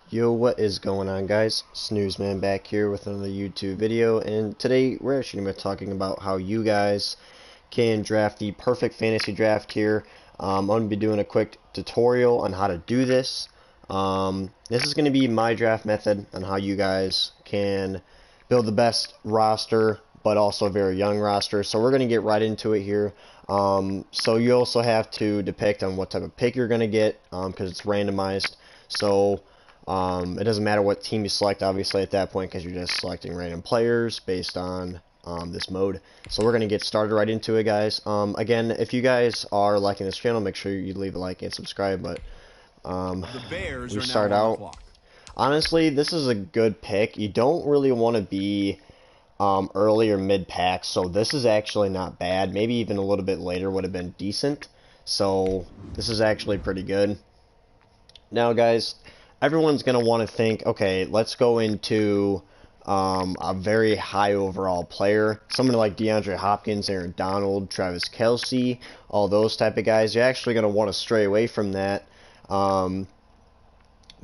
Yo, what is going on, guys? Snoozman back here with another YouTube video, and today we're actually going to be talking about how you guys can draft the perfect fantasy draft here. I'm going to be doing a quick tutorial on how to do this. This is going to be my draft method on how you guys can build the best roster, but also a very young roster. So we're going to get right into it here. So you also have to depict on what type of pick you're going to get, because it's randomized. So it doesn't matter what team you select, obviously, at that point, because you're just selecting random players based on this mode. So we're going to get started right into it, guys. Again, if you guys are liking this channel, make sure you leave a like and subscribe. But we start out. Honestly, this is a good pick. You don't really want to be early or mid-pack, so this is actually not bad. Maybe even a little bit later would have been decent. So this is actually pretty good. Now, guys, everyone's going to want to think, okay, let's go into a very high overall player. Someone like DeAndre Hopkins, Aaron Donald, Travis Kelce, all those type of guys. You're actually going to want to stray away from that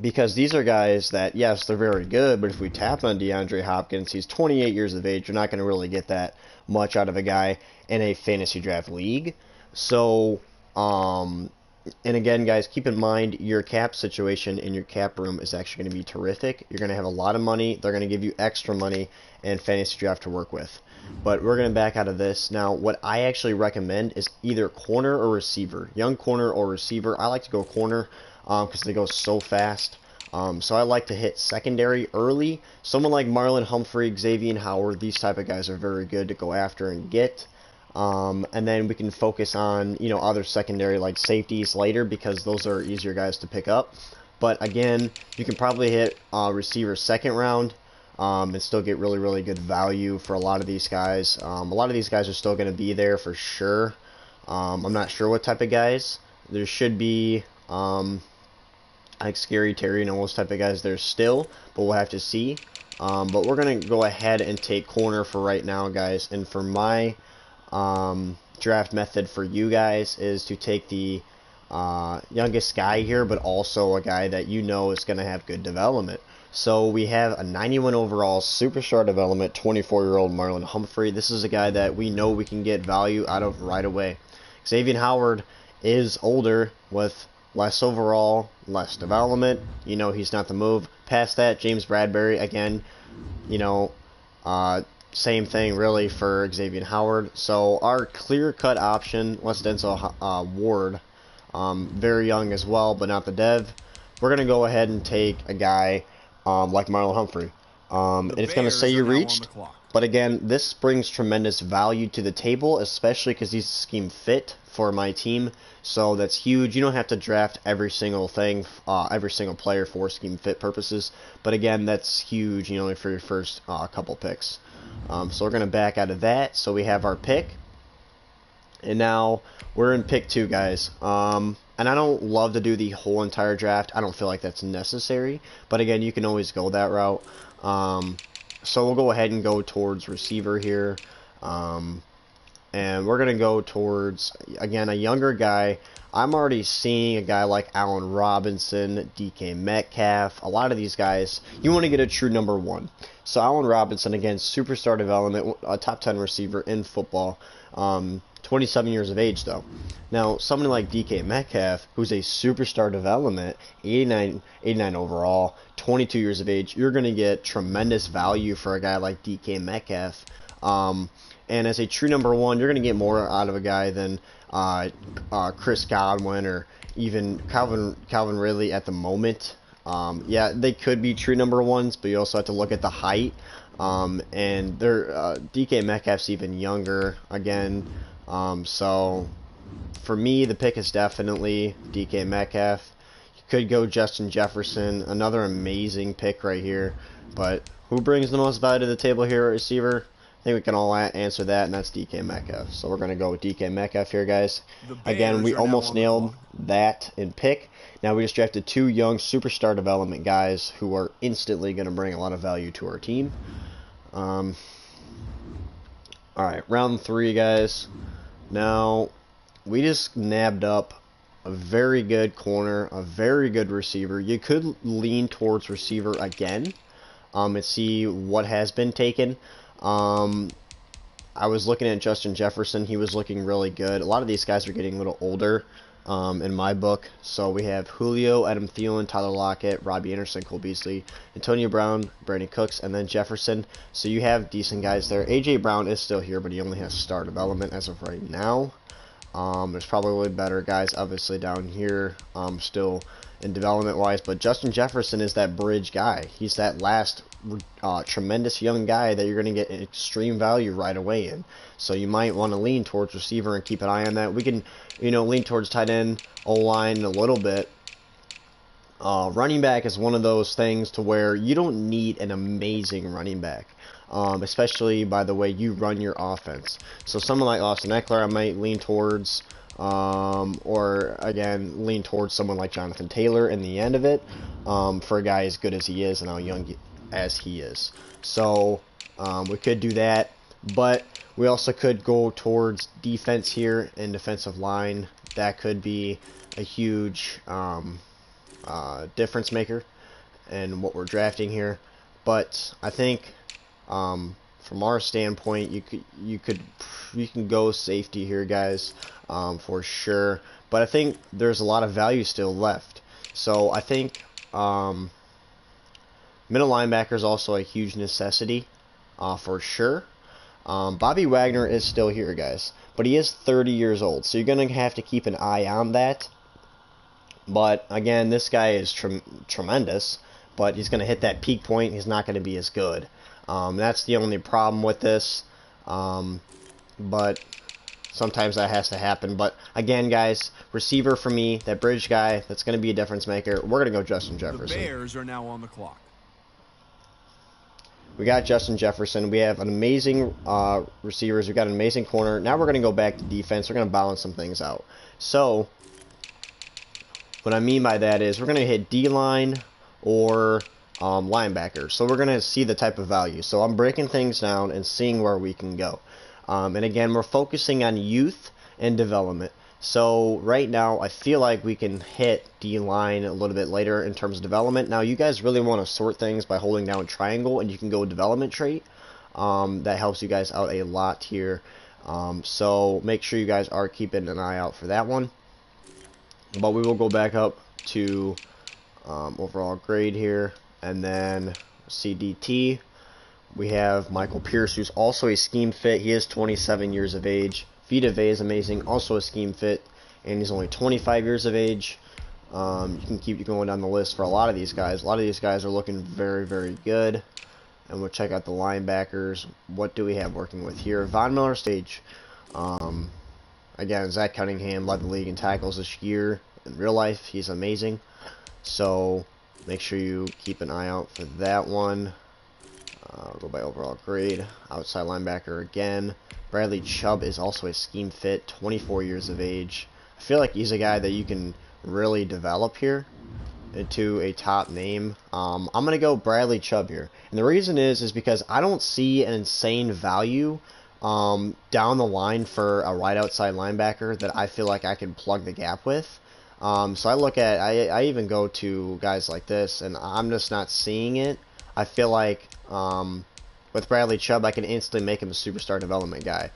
because these are guys that, yes, they're very good, but if we tap on DeAndre Hopkins, he's 28 years of age. You're not going to really get that much out of a guy in a fantasy draft league. So, and again, guys, keep in mind your cap situation in your cap room is actually going to be terrific. You're going to have a lot of money. They're going to give you extra money and fantasy draft to work with. But we're going to back out of this. Now, what I actually recommend is either corner or receiver. Young corner or receiver. I like to go corner because they go so fast. So I like to hit secondary early. Someone like Marlon Humphrey, Xavier Howard, these type of guys are very good to go after and get. And then we can focus on, other secondary like safeties later because those are easier guys to pick up. But again, you can probably hit receiver second round and still get really, really good value for a lot of these guys. A lot of these guys are still going to be there for sure. I'm not sure what type of guys. There should be like Scary Terry and all those type of guys there still, but we'll have to see. But we're going to go ahead and take corner for right now, guys. And for my draft method for you guys is to take the youngest guy here, but also a guy that you know is going to have good development. So we have a 91 overall superstar development, 24-year-old Marlon Humphrey. This is a guy that we know we can get value out of right away. Xavier Howard is older with less overall, less development. He's not the move. Past that, James Bradbury, again, same thing really for Xavier Howard. So our clear-cut option, Les Denzel Ward, very young as well, but not the dev. We're going to go ahead and take a guy like Marlon Humphrey. And it's going to say you reached, but again, this brings tremendous value to the table, especially because he's scheme fit for my team. So that's huge. You don't have to draft every single thing, every single player for scheme fit purposes. But again, that's huge, for your first couple picks. So we're going to back out of that. So we have our pick. And now we're in pick 2, guys. And I don't love to do the whole entire draft. I don't feel like that's necessary. But again, you can always go that route. So we'll go ahead and go towards receiver here. And we're going to go towards, again, a younger guy. I'm already seeing a guy like Allen Robinson, DK Metcalf. A lot of these guys, you want to get a true number 1. So Allen Robinson, again, superstar development, a top 10 receiver in football. 27 years of age, though. Now, someone like DK Metcalf, who's a superstar development, 89 overall, 22 years of age, you're going to get tremendous value for a guy like DK Metcalf. And as a true number 1, you're going to get more out of a guy than Chris Godwin or even Calvin Ridley at the moment. Yeah, they could be true number 1s, but you also have to look at the height. And DK Metcalf's even younger again. So for me, the pick is definitely DK Metcalf. You could go Justin Jefferson, another amazing pick right here. But who brings the most value to the table here at receiver? I think we can all answer that, and that's DK Metcalf. So we're going to go with DK Metcalf here, guys. Again, we almost nailed that in pick. Now we just drafted 2 young superstar development guys who are instantly going to bring a lot of value to our team. Alright, round 3, guys. Now, we just nabbed up a very good corner, a very good receiver. You could lean towards receiver again, and see what has been taken. I was looking at Justin Jefferson. He was looking really good. A lot of these guys are getting a little older, in my book. So we have Julio, Adam Thielen, Tyler Lockett, Robbie Anderson, Cole Beasley, Antonio Brown, Brandon Cooks, and then Jefferson. So you have decent guys there. A.J. Brown is still here, but he only has star development as of right now. There's probably better guys, obviously, down here, still in development-wise. But Justin Jefferson is that bridge guy. He's that last tremendous young guy that you're going to get extreme value right away in. So you might want to lean towards receiver and keep an eye on that. We can, lean towards tight end, O-line a little bit. Running back is one of those things to where you don't need an amazing running back. Especially by the way you run your offense. So someone like Austin Eckler, I might lean towards, or again, lean towards someone like Jonathan Taylor in the end of it, for a guy as good as he is and how young as he is. So we could do that, but we also could go towards defense here and defensive line. That could be a huge difference maker in what we're drafting here. But I think, from our standpoint, you can go safety here, guys, for sure. But I think there's a lot of value still left. So I think middle linebacker is also a huge necessity, for sure. Bobby Wagner is still here, guys, but he is 30 years old, so you're gonna have to keep an eye on that. But again, this guy is tremendous, but he's gonna hit that peak point. He's not gonna be as good. That's the only problem with this, but sometimes that has to happen. But again, guys, receiver for me, that bridge guy, that's going to be a difference maker. We're going to go Justin Jefferson. The Bears are now on the clock. We got Justin Jefferson. We have an amazing receivers. We got an amazing corner. Now we're going to go back to defense. We're going to balance some things out. So what I mean by that is we're going to hit D-line or linebacker. So we're going to see the type of value. So I'm breaking things down and seeing where we can go. And again, we're focusing on youth and development. So right now, I feel like we can hit D-line a little bit later in terms of development. Now, you guys really want to sort things by holding down triangle, and you can go development trait. That helps you guys out a lot here. So make sure you guys are keeping an eye out for that one. But we will go back up to overall grade here. And then CDT, we have Michael Pierce, who's also a scheme fit. He is 27 years of age. Vita Vea is amazing, also a scheme fit, and he's only 25 years of age. You can keep going down the list for a lot of these guys. A lot of these guys are looking very, very good. And we'll check out the linebackers. What do we have working with here? Von Miller stage. Again, Zach Cunningham led the league in tackles this year. In real life, he's amazing. So make sure you keep an eye out for that one. Go by overall grade. Outside linebacker again. Bradley Chubb is also a scheme fit, 24 years of age. I feel like he's a guy that you can really develop here into a top name. I'm going to go Bradley Chubb here. And the reason is because I don't see an insane value down the line for a right outside linebacker that I feel like I can plug the gap with. So I look at, I even go to guys like this, and I'm just not seeing it. I feel like with Bradley Chubb, I can instantly make him a superstar development guy.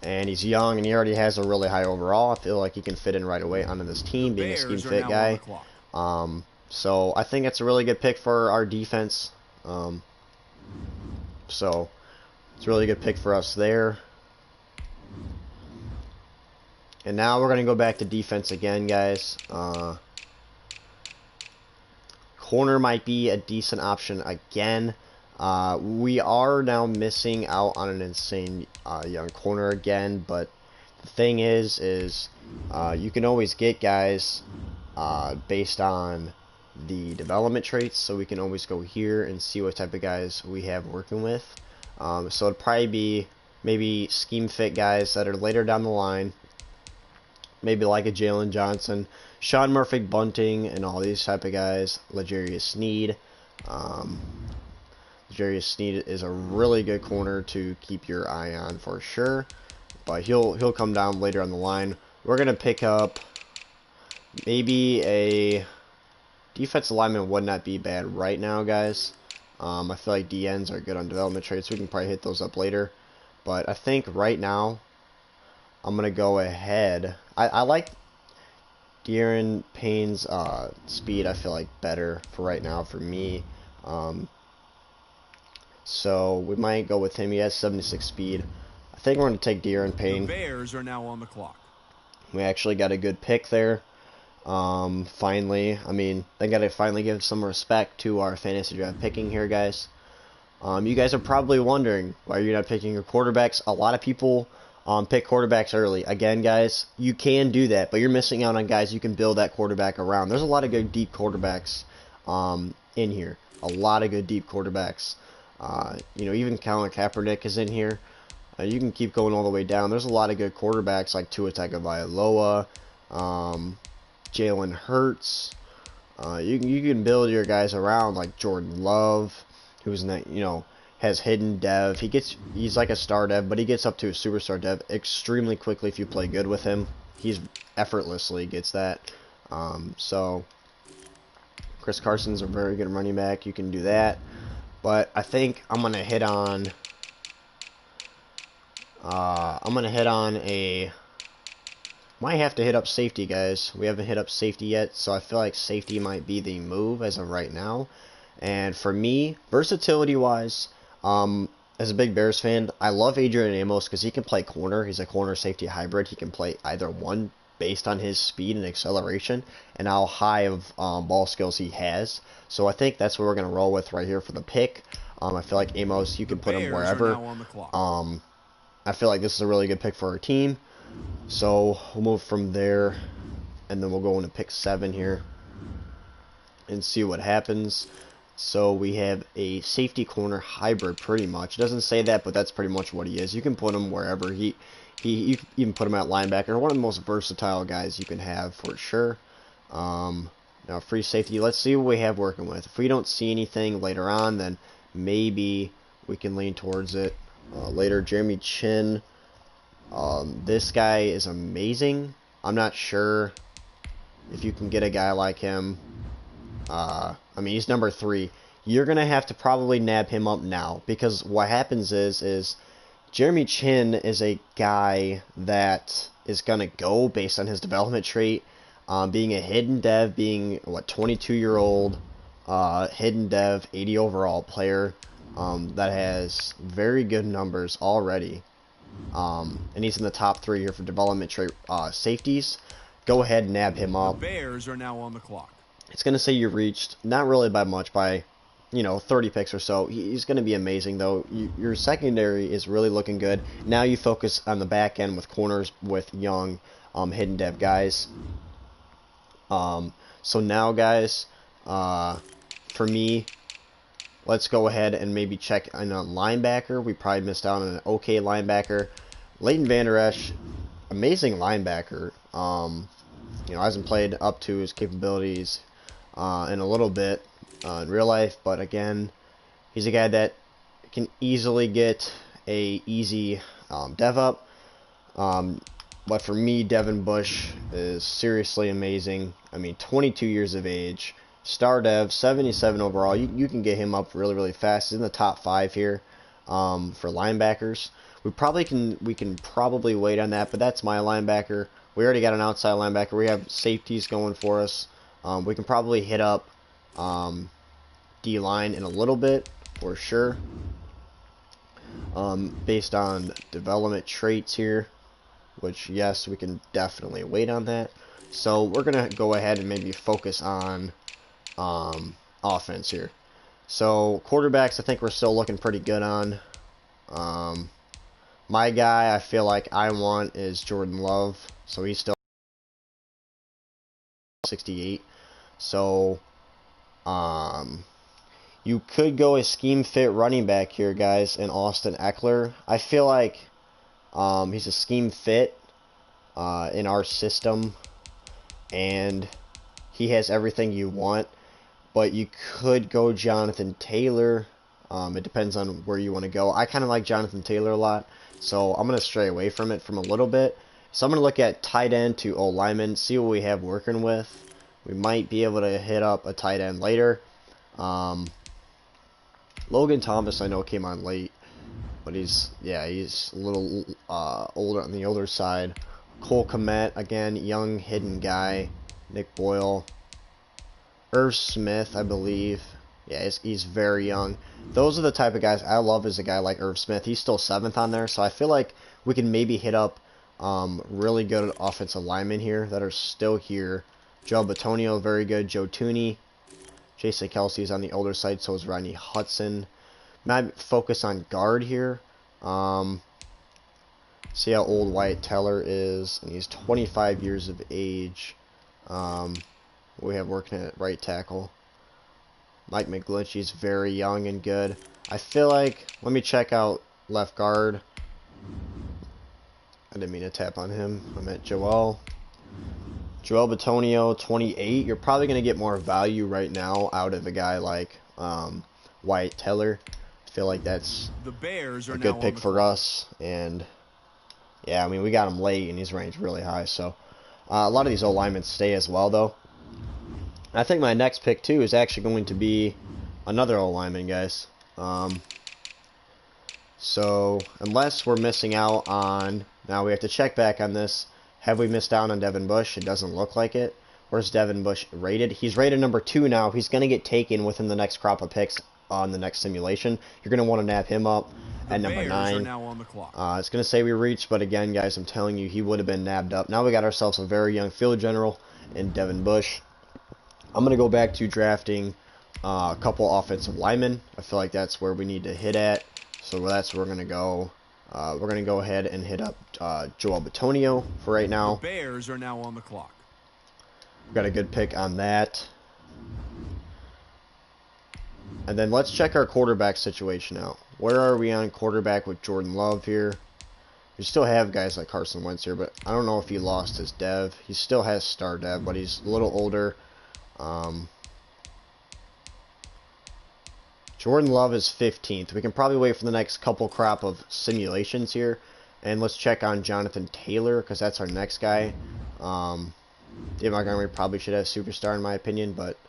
And he's young, and he already has a really high overall. I feel like he can fit in right away onto this team, being a scheme fit guy. So I think it's a really good pick for our defense. So it's a really good pick for us there. And now we're going to go back to defense again, guys. Corner might be a decent option again. We are now missing out on an insane young corner again, but the thing is you can always get guys based on the development traits, so we can always go here and see what type of guys we have working with. So it'd probably be maybe scheme fit guys that are later down the line, maybe like a Jalen Johnson, Sean Murphy Bunting, and all these type of guys. L'Jarius Sneed. L'Jarius Sneed is a really good corner to keep your eye on for sure, but he'll come down later on the line. We're gonna pick up Maybe a defensive lineman would not be bad right now, guys. I feel like DNs are good on development traits. We can probably hit those up later. But I think right now, I'm going to go ahead. I like De'Aaron Payne's speed, I feel like, better for right now for me. So we might go with him. He has 76 speed. I think we're going to take De'Aaron Payne. The Bears are now on the clock. We actually got a good pick there. Finally, I mean, I gotta finally give some respect to our fantasy draft picking here, guys. You guys are probably wondering why you're not picking your quarterbacks. A lot of people pick quarterbacks early. Again, guys, you can do that, but you're missing out on guys you can build that quarterback around. There's a lot of good deep quarterbacks in here. A lot of good deep quarterbacks. Even Colin Kaepernick is in here. You can keep going all the way down. There's a lot of good quarterbacks like Tua Tagovailoa, Jalen Hurts. You can build your guys around like Jordan Love, who's not, has hidden dev. He's like a star dev, but he gets up to a superstar dev extremely quickly if you play good with him. He's effortlessly gets that. So Chris Carson's a very good running back. You can do that, but I think I'm gonna hit on. Might have to hit up safety, guys. We haven't hit up safety yet, so I feel like safety might be the move as of right now. And for me, versatility-wise, as a big Bears fan, I love Adrian Amos because he can play corner. He's a corner safety hybrid. He can play either one based on his speed and acceleration and how high of ball skills he has. So I think that's what we're going to roll with right here for the pick. I feel like Amos, you can put him wherever. I feel like this is a really good pick for our team. So we'll move from there, and then we'll go into pick 7 here and see what happens. So we have a safety corner hybrid, pretty much. It doesn't say that, but that's pretty much what he is. You can put him wherever. You can even put him at linebacker. One of the most versatile guys you can have for sure. Now free safety. Let's see what we have working with. If we don't see anything later on, then maybe we can lean towards it later. Jeremy Chin. This guy is amazing. I'm not sure if you can get a guy like him. I mean, he's number 3. You're going to have to probably nab him up now, because what happens is Jeremy Chin is a guy that is going to go based on his development trait, being a hidden dev, being, 22-year-old hidden dev, 80 overall player that has very good numbers already. And he's in the top 3 here for development trait safeties. Go ahead and nab him up. The Bears are now on the clock. It's going to say you reached, not really by much, by 30 picks or so. He's going to be amazing, though. Your secondary is really looking good. Now you focus on the back end with corners with young hidden dev guys. So now, guys, for me, let's go ahead and maybe check on a linebacker. We probably missed out on an okay linebacker. Leighton Vander Esch, amazing linebacker. Hasn't played up to his capabilities in a little bit in real life, but again, he's a guy that can easily get a easy dev up. But for me, Devin Bush is seriously amazing. I mean, 22 years of age, star dev, 77 overall. You can get him up really, really fast. He's in the top 5 here for linebackers. We can probably wait on that, but that's my linebacker. We already got an outside linebacker. We have safeties going for us. We can probably hit up D-line in a little bit, for sure. Based on development traits here, which, yes, we can definitely wait on that. So we're going to go ahead and maybe focus on offense here. So quarterbacks, I think we're still looking pretty good on. My guy I feel like I want is Jordan Love. So he's still 68. So you could go a scheme fit running back here, guys, in Austin Eckler. I feel like he's a scheme fit in our system, and he has everything you want. But you could go Jonathan Taylor. It depends on where you want to go. I kind of like Jonathan Taylor a lot, so I'm going to stray away from it from a little bit. So I'm going to look at tight end to O-lineman, see what we have working with. We might be able to hit up a tight end later. Logan Thomas, I know, came on late, but he's a little older, on the older side. Cole Kmet, again, young hidden guy. Nick Boyle. Irv Smith, I believe. Yeah, he's very young. Those are the type of guys I love, is a guy like Irv Smith. He's still 7th on there, so I feel like we can maybe hit up really good offensive linemen here that are still here. Joe Batonio, very good. Joe Tooney. Jason Kelsey's on the older side, so is Rodney Hudson. Might focus on guard here. See how old Wyatt Teller is, and he's 25 years of age. We have working at right tackle. Mike McGlinchey's very young and good. I feel like, let me check out left guard. I didn't mean to tap on him. I meant Joel. Joel Batonio, 28. You're probably going to get more value right now out of a guy like Wyatt Teller. I feel like that's a good pick for us. And, yeah, I mean, we got him late, and he's ranked really high. So, a lot of these O-linemen stay as well, though. I think my next pick, too, is actually going to be another O-lineman, guys. So, unless we're missing out on... Now, we have to check back on this. Have we missed out on Devin Bush? It doesn't look like it. Where's Devin Bush rated? He's rated number 2 now. He's going to get taken within the next crop of picks on the next simulation. You're going to want to nab him up at number 9. Now on the clock. It's going to say we reached, but again, guys, I'm telling you, he would have been nabbed up. Now we got ourselves a very young field general in Devin Bush. I'm going to go back to drafting a couple offensive linemen. I feel like that's where we need to hit at. So that's where we're going to go. We're going to go ahead and hit up Joel Batonio for right now. The Bears are now on the clock. Got a good pick on that. And then let's check our quarterback situation out. Where are we on quarterback with Jordan Love here? We still have guys like Carson Wentz here, but I don't know if he lost his dev. He still has star dev, but he's a little older. Jordan Love is 15th. We can probably wait for the next couple crop of simulations here. And let's check on Jonathan Taylor, because that's our next guy. Dave Montgomery probably should have superstar in my opinion, but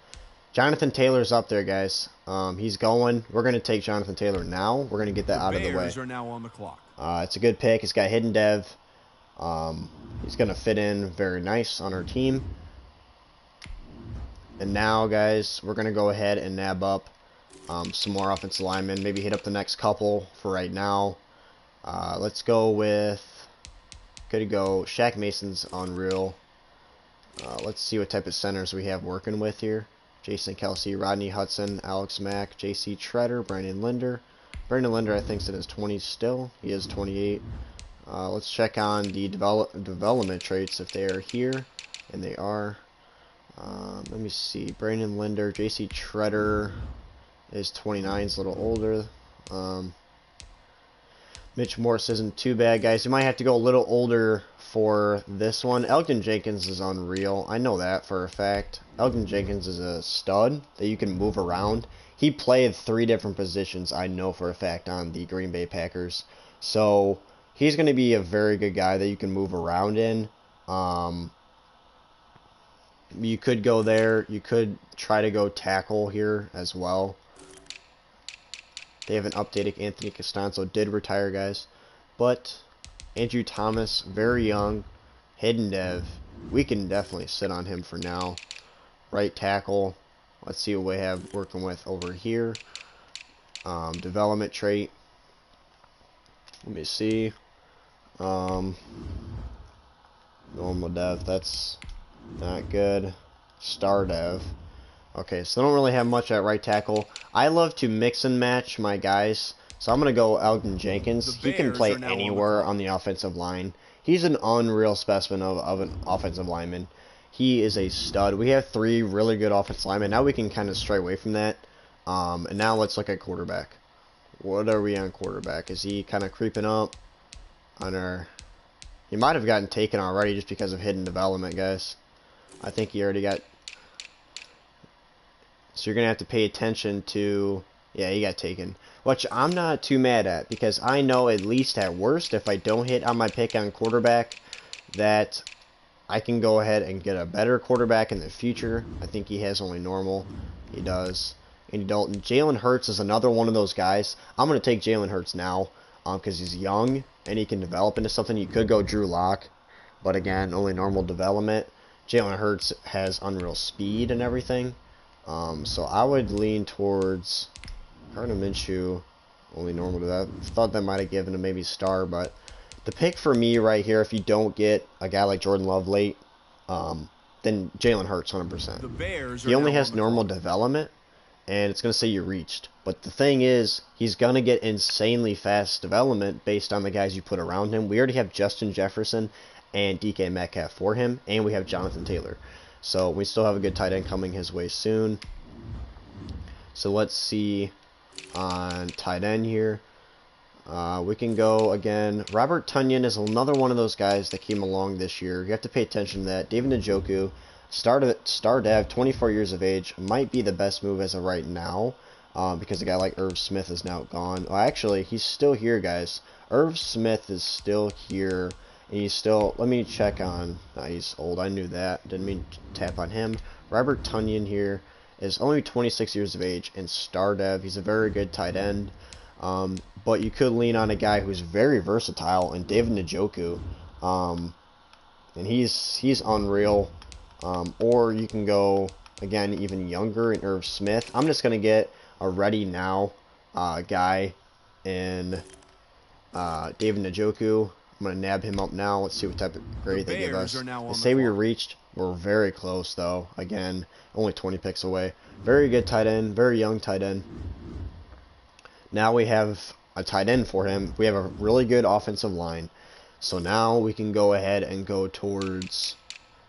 Jonathan Taylor's up there, guys. He's going. We're going to take Jonathan Taylor now. We're going to get that out of the way. Bears are now on the clock. It's a good pick. He's got hidden dev. He's going to fit in very nice on our team. And now, guys, we're going to go ahead and nab up some more offensive linemen. Maybe hit up the next couple for right now. Let's go with... Could go Shaq Mason's unreal. Let's see what type of centers we have working with here. Jason Kelsey, Rodney Hudson, Alex Mack, J.C. Treader, Brandon Linder. Brandon Linder, I think, is in his 20s still. He is 28. Let's check on the development traits if they are here. And they are. Let me see. Brandon Linder, J.C. Treader is 29. He's a little older. Mitch Morse isn't too bad, guys. You might have to go a little older for this one. Elgton Jenkins is unreal. I know that for a fact. Elgton Jenkins is a stud that you can move around. He played 3 different positions, I know for a fact, on the Green Bay Packers. So he's going to be a very good guy that you can move around in. You could go there. You could try to go tackle here as well. They haven't updated. Anthony Costanzo did retire, guys. But Andrew Thomas, very young, hidden dev. We can definitely sit on him for now. Right tackle. Let's see what we have working with over here. Development trait. Let me see. Normal dev. That's not good. Star dev. Okay, so I don't really have much at right tackle. I love to mix and match my guys. So I'm going to go Elgton Jenkins. He can play anywhere on the offensive line. He's an unreal specimen of an offensive lineman. He is a stud. We have 3 really good offensive linemen. Now we can kind of stray away from that. And now let's look at quarterback. What are we on quarterback? Is he kind of creeping up on our... He might have gotten taken already just because of hidden development, guys. I think he already got... So you're going to have to pay attention to... Yeah, he got taken. Which I'm not too mad at, because I know at least at worst, if I don't hit on my pick on quarterback, that I can go ahead and get a better quarterback in the future. I think he has only normal. He does. Andy Dalton. Jalen Hurts is another one of those guys. I'm going to take Jalen Hurts now because he's young and he can develop into something. You could go Drew Lock, but again, only normal development. Jalen Hurts has unreal speed and everything. So I would lean towards Gardner Minshew, only normal to that. Thought that might have given him maybe star, but the pick for me right here, if you don't get a guy like Jordan Love late, then Jalen Hurts 100%. The Bears he only has normal development, and it's going to say you reached. But the thing is, he's going to get insanely fast development based on the guys you put around him. We already have Justin Jefferson and DK Metcalf for him, and we have Jonathan Taylor. So we still have a good tight end coming his way soon. So let's see on tight end here. We can go again. Robert Tonyan is another one of those guys that came along this year. You have to pay attention to that. David Njoku, star dev, 24 years of age, might be the best move as of right now because a guy like Irv Smith is now gone. Well, actually, he's still here, guys. Irv Smith is still here, and he's still. Let me check on. He's old. I knew that. Didn't mean to tap on him. Robert Tonyan here is only 26 years of age and star dev. He's a very good tight end. But you could lean on a guy who's very versatile and David Njoku, and he's unreal. Or you can go again even younger in Irv Smith. I'm just gonna get a ready now guy in David Njoku. I'm gonna nab him up now. Let's see what type of grade they give us. They say we reached. We're very close though. Again, only 20 picks away. Very good tight end. Very young tight end. Now we have a tight end for him. We have a really good offensive line. So now we can go ahead and go towards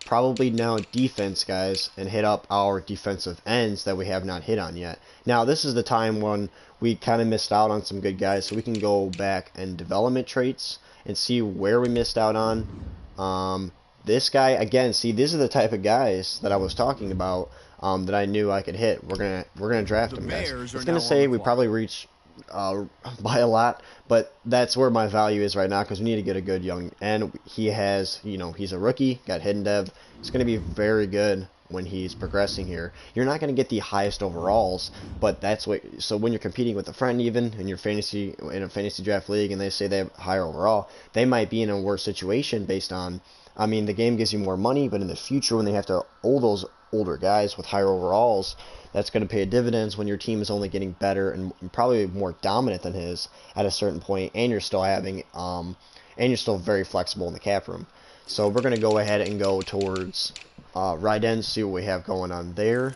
probably now defense, guys, and hit up our defensive ends that we have not hit on yet. Now, this is the time when we kind of missed out on some good guys, so we can go back and development traits and see where we missed out on. This guy, again, see, these are the type of guys that I was talking about that I knew I could hit. We're gonna draft him, guys. It's gonna say we probably reach by a lot, but that's where my value is right now because we need to get a good young, and he has, he's a rookie, got hidden dev. It's going to be very good when he's progressing here. You're not going to get the highest overalls, but that's what, so when you're competing with a friend even in your in a fantasy draft league and they say they have higher overall, they might be in a worse situation based on, I mean, the game gives you more money, but in the future when they have to hold those older guys with higher overalls, that's going to pay dividends when your team is only getting better and probably more dominant than his at a certain point, and you're still having and you're still very flexible in the cap room. So we're going to go ahead and go towards right end, see what we have going on there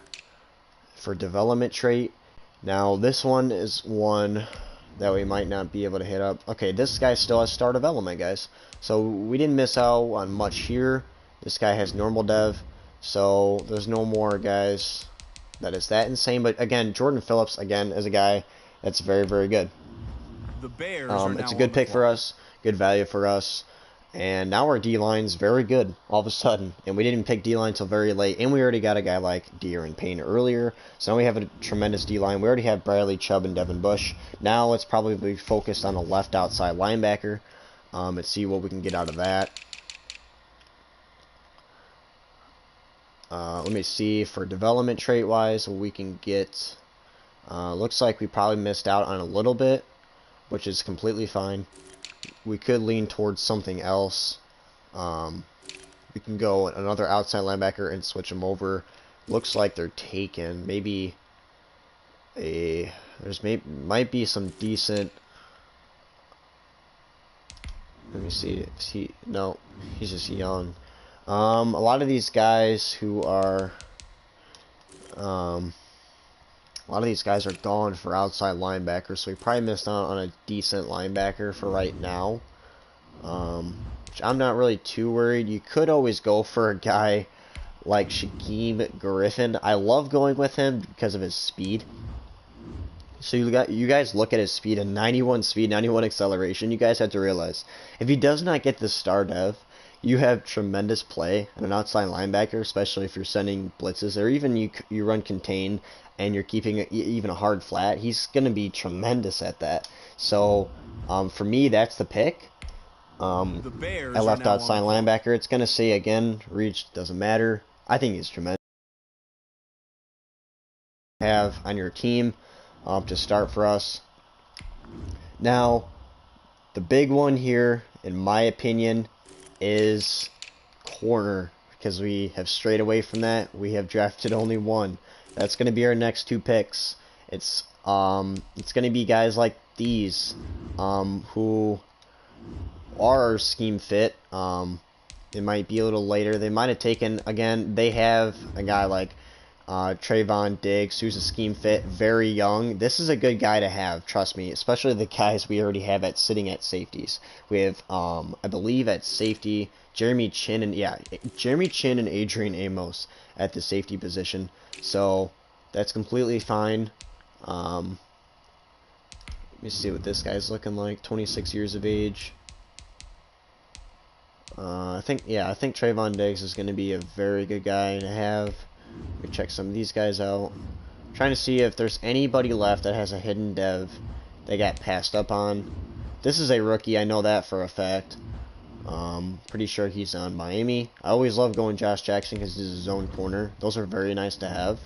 for development trait. Now this one is one that we might not be able to hit up. Okay, this guy still has star development, guys. So we didn't miss out on much here. This guy has normal dev. So there's no more guys that is that insane. But again, Jordan Phillips, again, is a guy that's very, very good. The Bears are now it's a good pick for us, good value for us. And now our D-line's very good all of a sudden. And we didn't pick D-line until very late. And we already got a guy like De'Aaron Payne earlier. So now we have a tremendous D-line. We already have Bradley Chubb and Devin Bush. Now let's probably be focused on a left outside linebacker. And see what we can get out of that. Let me see for development trait wise what we can get. Looks like we probably missed out on a little bit, which is completely fine. We could lean towards something else. We can go another outside linebacker and switch them over. Looks like they're taken. Maybe might be some decent. Let me see. No, he's just young. A lot of these guys who are, a lot of these guys are gone for outside linebackers, so we probably missed out on a decent linebacker for right now. Which I'm not really too worried. You could always go for a guy like Shaquem Griffin. I love going with him because of his speed. So you guys look at his speed, a 91 speed, 91 acceleration. You guys have to realize if he does not get the star dev, you have tremendous play on an outside linebacker, especially if you're sending blitzes, or even you run contain and you're keeping even a hard flat. He's going to be tremendous at that. So for me, that's the pick. The Bears I are left now outside on the clock. linebacker. It's going to say again, reach, doesn't matter. I think he's tremendous. Have on your team to start for us. Now, the big one here, in my opinion, is corner, because we have strayed away from that. We have drafted only one. That's going to be our next two picks. It's going to be guys like these who are scheme fit. It might be a little later. They might have taken, again, they have a guy like Trayvon Diggs, who's a scheme fit, very young. This is a good guy to have, trust me, especially the guys we already have sitting at safeties. We have, I believe at safety, Jeremy Chin and Adrian Amos at the safety position. So that's completely fine. Let me see what this guy's looking like. 26 years of age. I think Trayvon Diggs is going to be a very good guy to have. Let me check some of these guys out. I'm trying to see if there's anybody left that has a hidden dev they got passed up on. This is a rookie, I know that for a fact. Pretty sure he's on Miami. I always love going Josh Jackson because he's his own corner. Those are very nice to have.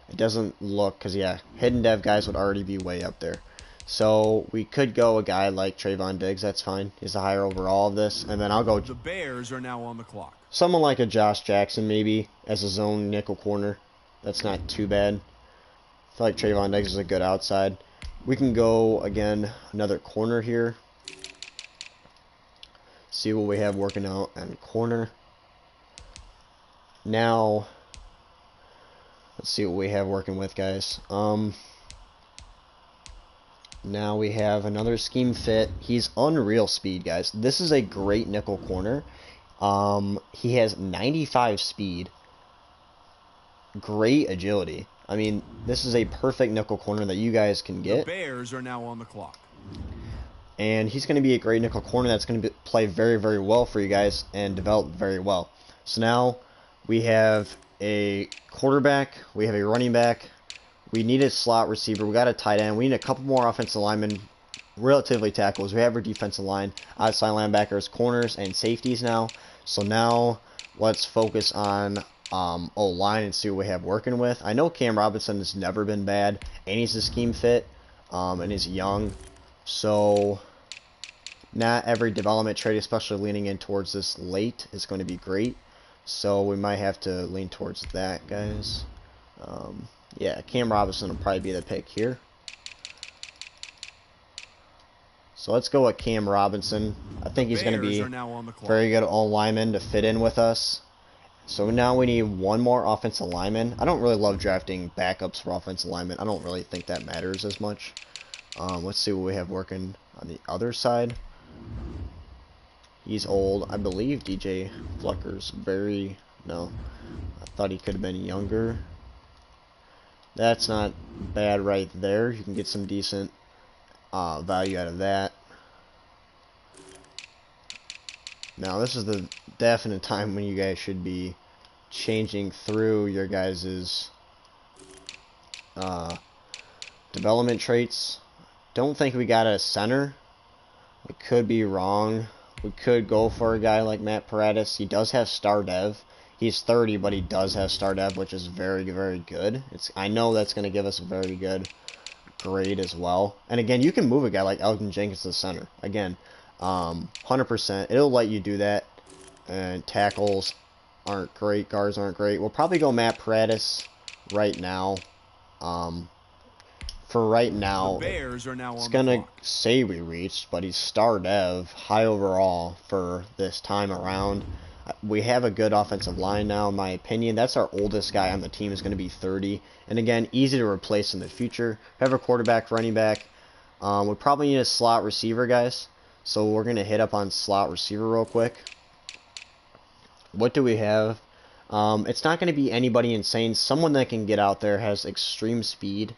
It doesn't look, because yeah, hidden dev guys would already be way up there. So we could go a guy like Trayvon Diggs, that's fine. He's a higher overall of this. And then I'll go The Bears are now on the clock. someone like a Josh Jackson maybe as his own nickel corner. That's not too bad. I feel like Trayvon Diggs is a good outside. We can go, again, another corner here. See what we have working out on corner. Now, let's see what we have working with, guys. Now we have another scheme fit. He's unreal speed, guys. This is a great nickel corner. He has 95 speed. Great agility. I mean, this is a perfect nickel corner that you guys can get. The Bears are now on the clock. And he's going to be a great nickel corner that's going to play very, very well for you guys and develop very well. So now we have a quarterback. We have a running back. We need a slot receiver. We got a tight end. We need a couple more offensive linemen, relatively tackles. We have our defensive line, outside linebackers, corners, and safeties now. So now let's focus on O-line and see what we have working with. I know Cam Robinson has never been bad, and he's a scheme fit, and he's young. So not every development trade, especially leaning in towards this late, is going to be great. So we might have to lean towards that, guys. Yeah, Cam Robinson will probably be the pick here. So let's go with Cam Robinson. I think he's going to be very good O-lineman to fit in with us. So now we need one more offensive lineman. I don't really love drafting backups for offensive linemen. I don't really think that matters as much. Let's see what we have working on the other side. He's old. I believe DJ Flucker's no. I thought he could have been younger. That's not bad right there. You can get some decent value out of that. Now, this is the definite time when you guys should be changing through your guys' development traits. Don't think we got a center. We could be wrong. We could go for a guy like Matt Paradis. He does have star dev. He's 30, but he does have star dev, which is very, very good. I know that's going to give us a very good grade as well. And again, you can move a guy like Elgin Jenkins to center. Again, 100%. It'll let you do that. And tackles aren't great. Guards aren't great. We'll probably go Matt Paradis right now. For right now, it's going to say we reached, but he's star dev, high overall for this time around. We have a good offensive line now, in my opinion. That's our oldest guy on the team, is going to be 30. And again, easy to replace in the future. We have a quarterback, running back. We probably need a slot receiver, guys. So we're going to hit up on slot receiver real quick. What do we have? It's not going to be anybody insane. Someone that can get out there, has extreme speed.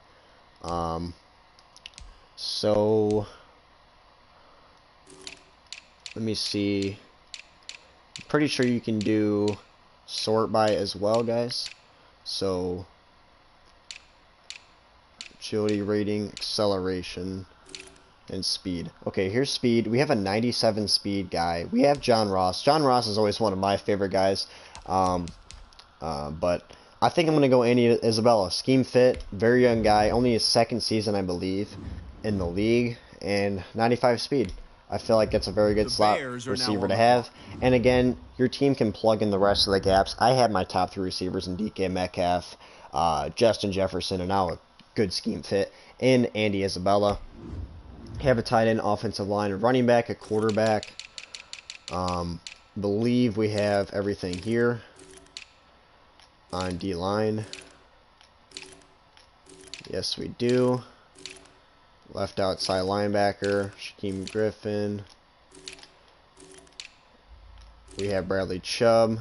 So let me see. I'm pretty sure you can do sort by as well, guys. So agility rating, acceleration. And speed. Okay, here's speed. We have a 97 speed guy. We have John Ross. John Ross is always one of my favorite guys. But I think I'm going to go Andy Isabella. Scheme fit, very young guy, only his second season, I believe, in the league, and 95 speed. I feel like it's a very good slot receiver to have. And again, your team can plug in the rest of the gaps. I had my top 3 receivers in DK Metcalf, Justin Jefferson, and now a good scheme fit in Andy Isabella. Have a tight end, offensive line, a running back, a quarterback. Believe we have everything here on D-line. Yes, we do. Left outside linebacker, Shaquem Griffin. We have Bradley Chubb.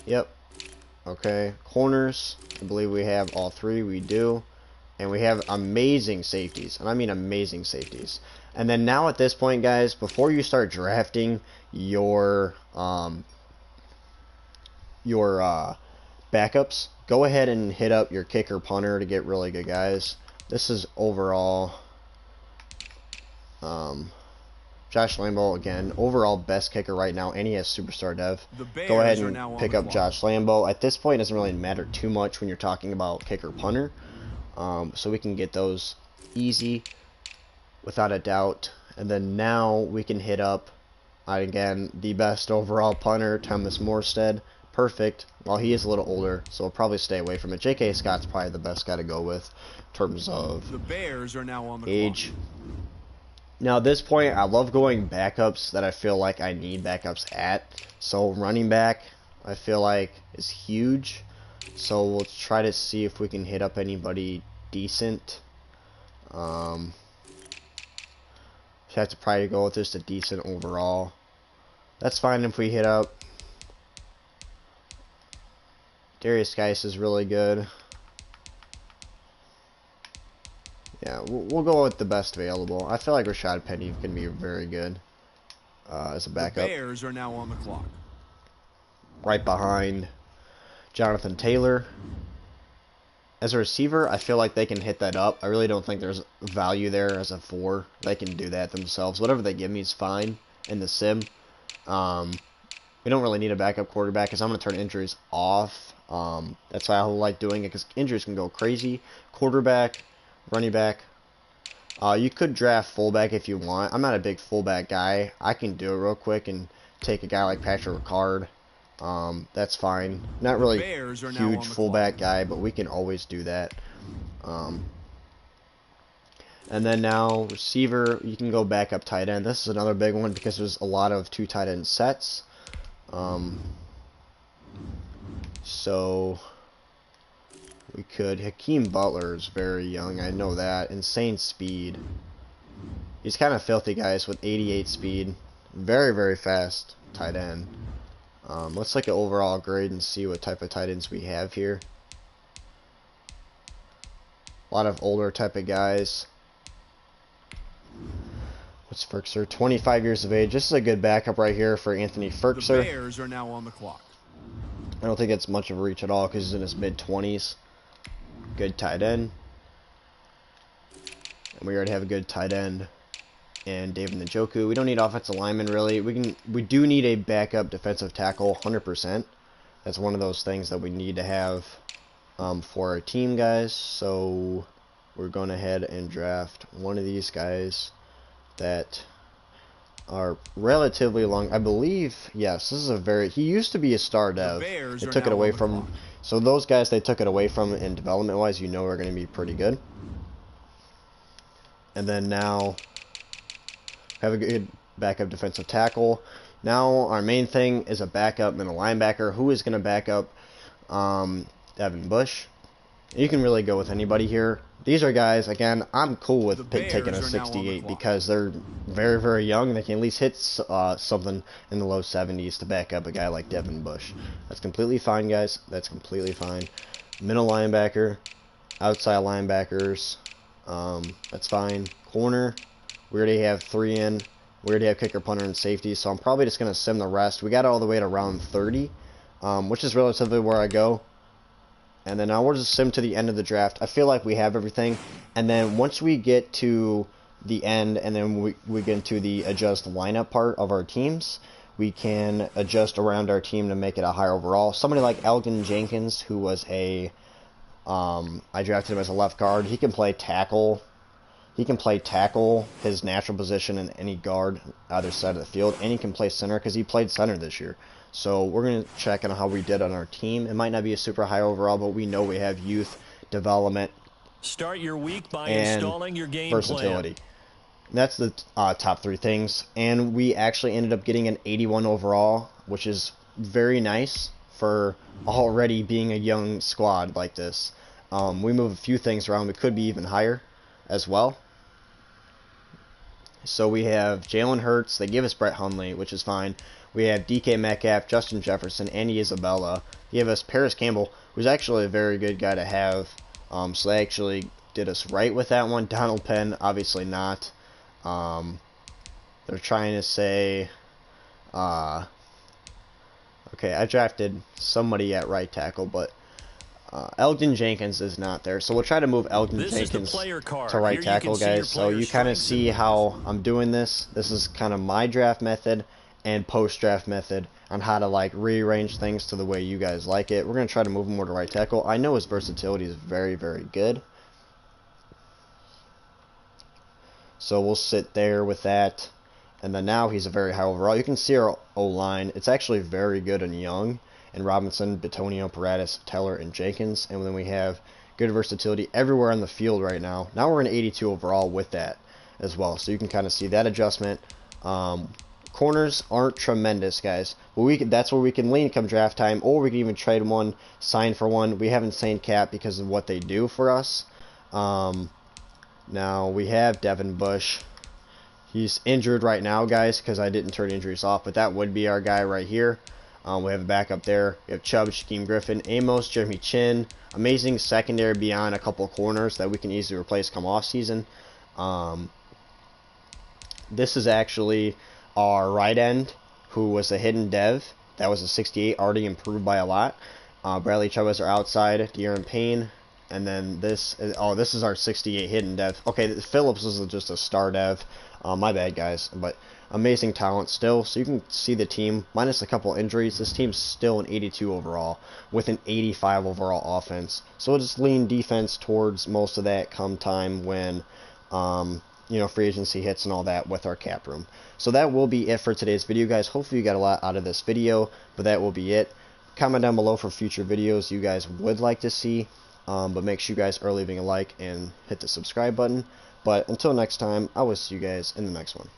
Yep. Okay. Corners. I believe we have all 3. We do. And we have amazing safeties. And I mean amazing safeties. And then now at this point, guys, before you start drafting your backups, go ahead and hit up your kicker punter to get really good guys. This is overall Josh Lambo again, overall best kicker right now, and he has superstar dev. Go ahead and pick up Josh Lambo. At this point, it doesn't really matter too much when you're talking about kicker punter. So we can get those easy, without a doubt. And then now we can hit up, again, the best overall punter, Thomas Morstead. Perfect. Well, he is a little older, so we'll probably stay away from it. J.K. Scott's probably the best guy to go with in terms of the Bears are now on the age. clock. Now, at this point, I love going backups that I feel like I need backups at. So, running back, I feel like, is huge. So, we'll try to see if we can hit up anybody decent. Have to probably go with just a decent overall. That's fine if we hit up. Darius Geis is really good. Yeah, we'll go with the best available. I feel like Rashad Penny can be very good as a backup. The Bears are now on the clock. Right behind Jonathan Taylor. As a receiver, I feel like they can hit that up. I really don't think there's value there as a 4. They can do that themselves. Whatever they give me is fine in the sim. We don't really need a backup quarterback because I'm going to turn injuries off. That's why I like doing it, because injuries can go crazy. Quarterback, running back. You could draft fullback if you want. I'm not a big fullback guy. I can do it real quick and take a guy like Patrick Ricard. That's fine. Not really huge fullback guy, but we can always do that. And then now receiver, you can go back up tight end. This is another big one because there's a lot of 2 tight end sets. So we could. Hakeem Butler is very young. I know that. Insane speed. He's kind of filthy, guys, with 88 speed. Very, very fast tight end. Let's look at overall grade and see what type of tight ends we have here. A lot of older type of guys. What's Firkser? 25 years of age. This is a good backup right here for Anthony Firkser. The Bears are now on the clock. I don't think it's much of a reach at all because he's in his mid-20s. Good tight end. And we already have a good tight end. And David Njoku. We don't need offensive linemen really. We do need a backup defensive tackle, 100%. That's one of those things that we need to have for our team, guys. So we're going ahead and draft one of these guys that are relatively long. I believe, yes, this is a very. He used to be a star dev. They took it away from. So those guys they took it away from, and development-wise, you know, are going to be pretty good. And then now have a good backup defensive tackle. Now our main thing is a backup and a linebacker. Who is going to back up Devin Bush? You can really go with anybody here. These are guys, again, I'm cool with taking a 68 because they're very, very young. They can at least hit something in the low 70s to back up a guy like Devin Bush. That's completely fine, guys. That's completely fine. Middle linebacker, outside linebackers, that's fine. Corner, we already have 3 in. We already have kicker, punter, and safety, so I'm probably just going to sim the rest. We got all the way to round 30, which is relatively where I go. And then now we'll just sim to the end of the draft. I feel like we have everything. And then once we get to the end and then we get into the adjust lineup part of our teams, we can adjust around our team to make it a higher overall. Somebody like Elgin Jenkins, who was a I drafted him as a left guard. He can play tackle. He can play tackle, his natural position, in any guard either side of the field, and he can play center because he played center this year. So we're going to check on how we did on our team. It might not be a super high overall, but we know we have youth, development, Start your week by and installing your game versatility. plan. That's the top 3 things. And we actually ended up getting an 81 overall, which is very nice for already being a young squad like this. We move a few things around. We could be even higher as well. So we have Jalen Hurts. They give us Brett Hundley, which is fine. We have DK Metcalf, Justin Jefferson, Andy Isabella. They give us Paris Campbell, who's actually a very good guy to have. So they actually did us right with that one. Donald Penn, obviously not. They're trying to say... okay, I drafted somebody at right tackle, but Elgin Jenkins is not there. So we'll try to move Elgin Jenkins to right tackle, guys. So you kind of see how I'm doing this. This is kind of my draft method and post-draft method on how to like rearrange things to the way you guys like it. We're going to try to move him more to right tackle. I know his versatility is very, very good. So we'll sit there with that. And then now he's a very high overall. You can see our O-line. It's actually very good and young. And Robinson, Bitonio, Paratus, Teller, and Jenkins. And then we have good versatility everywhere on the field right now. Now we're an 82 overall with that as well. So you can kind of see that adjustment. Corners aren't tremendous, guys. But that's where we can lean come draft time. Or we can even trade one, sign for one. We haven't signed Cap because of what they do for us. Now we have Devin Bush. He's injured right now, guys, because I didn't turn injuries off. But that would be our guy right here. We have a backup there. We have Chubb, Shaquem Griffin, Amos, Jeremy Chin. Amazing secondary beyond a couple of corners that we can easily replace come off season. This is actually our right end, who was a hidden dev. That was a 68, already improved by a lot. Bradley Chubb is our outside. De'Aaron Payne. And then this is our 68 hidden dev. Okay, Phillips is just a star dev. My bad, guys. But amazing talent still. So you can see the team, minus a couple injuries, this team's still an 82 overall with an 85 overall offense. So we'll just lean defense towards most of that come time when, free agency hits and all that with our cap room. So that will be it for today's video, guys. Hopefully you got a lot out of this video, but that will be it. Comment down below for future videos you guys would like to see. But make sure you guys are leaving a like and hit the subscribe button. But until next time, I will see you guys in the next one.